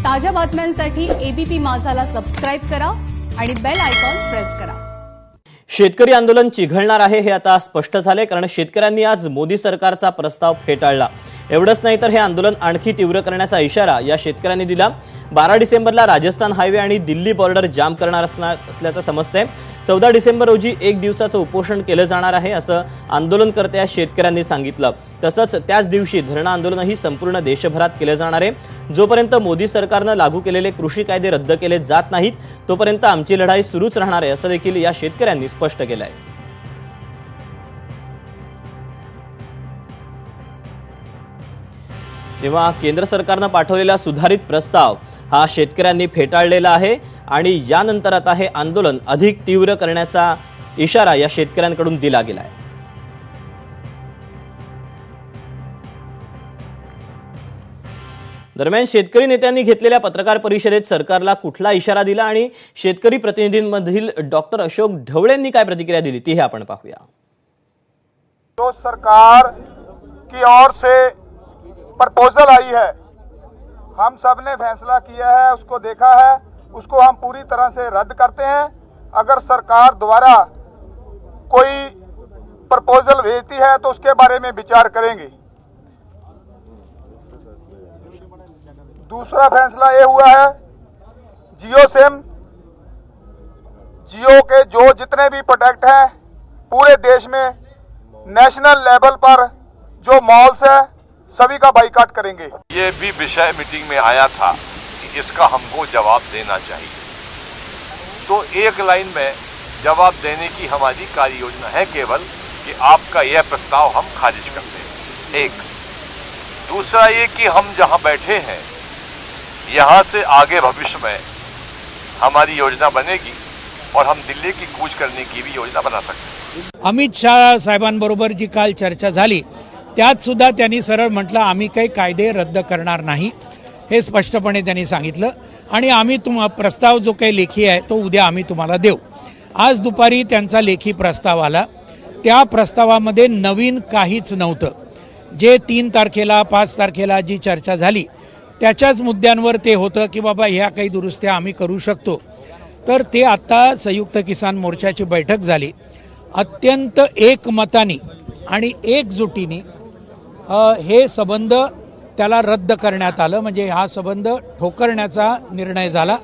ताज्या बातम्यांसाठी ABP माझाला subscribe करा आणि बेल आयकॉन प्रेस करा। शेतकरी आंदोलन चिघळणार आहे हे आता स्पष्ट झाले, कारण शेतकऱ्यांनी आज मोदी सरकारचा प्रस्ताव फेटाळला। एवढंच नाही तर हे आंदोलन आणखी तीव्र करण्याचा इशारा या शेतकऱ्यांनी दिला। 12 डिसेंबरला राजस्थान हायवे आणि दिल्ली बॉर्डर जाम करणार असल्याचं समजतंय। 14 डिसेंबर रोजी एक दिवसाचं उपोषण केलं जाणार आहे असं आंदोलनकर्त्या शेतकऱ्यांनी सांगितलं। तसंच त्याच दिवशी धरणं आंदोलनही संपूर्ण देशभरात केलं जाणार आहे। जोपर्यंत मोदी सरकारनं लागू केलेले कृषी कायदे रद्द केले जात नाहीत तोपर्यंत आमची लढाई सुरूच राहणार आहे असं देखील या शेतकऱ्यांनी स्पष्ट केलं आहे। तेव्हा केंद्र सरकारनं पाठवलेला सुधारित प्रस्ताव हा शेतकऱ्यांनी फेटाळलेला आहे आणि यानंतर आता हे आंदोलन अधिक तीव्र करण्याचा इशारा या शेतकऱ्यांकडून दिला गेला आहे। दरम्यान शेतकरी नेत्यांनी घेतलेल्या पत्रकार परिषदेत सरकारला कुठला इशारा दिला आणि शेतकरी प्रतिनिधींमधील डॉक्टर अशोक ढवळेंनी काय प्रतिक्रिया दिली ती आपण पाहूया। जो सरकार की ओर से प्रपोजल आई है, हम सब ने फैसला किया है, उसको देखा है, उसको हम पूरी तरह से रद्द करते हैं। अगर सरकार द्वारा कोई प्रपोजल भेजती है तो उसके बारे में विचार करेंगे। दूसरा फैसला ये हुआ है, जियो सिम, जियो के जो जितने भी प्रोडक्ट हैं पूरे देश में नेशनल लेवल पर जो मॉल्स है सभी का बाइकाट करेंगे। ये भी विषय मीटिंग में आया था कि इसका हमको जवाब देना चाहिए, तो एक लाइन में जवाब देने की हमारी कार्य योजना है केवल कि आपका यह प्रस्ताव हम खारिज करते हैं। एक दूसरा ये कि हम जहां बैठे हैं यहां से आगे भविष्य में हमारी योजना बनेगी और हम दिल्ली की कूच करने की भी योजना बना सकते हैं। अमित शाह साहेबांबरोबर जी काल चर्चा झाली त्यात सुद्धा त्यांनी सरळ म्हटलं आम्ही काही कायदे रद्द करणार नाही, हे स्पष्टपणे त्यांनी सांगितलं आणि आम्ही प्रस्ताव जो काही लेखी आहे तो उद्या आम्ही तुम्हाला देऊ। आज दुपारी त्यांचा लेखी प्रस्ताव आला, त्या प्रस्तावामध्ये नवीन काहीच नव्हतं। जे 3 तारखेला 5 तारखेला जी चर्चा झाली त्याच्याच मुद्द्यांवर ते होतं की बाबा ह्या काही दुरुस्त्या आम्ही करू शकतो। तर ते आता संयुक्त किसान मोर्चाची बैठक झाली, अत्यंत एकमताने आणि एकजुटीने हे संबंध त्याला रद्द करण्यात आलं, म्हणजे हा संबंध ठोकरण्याचा निर्णय झाला।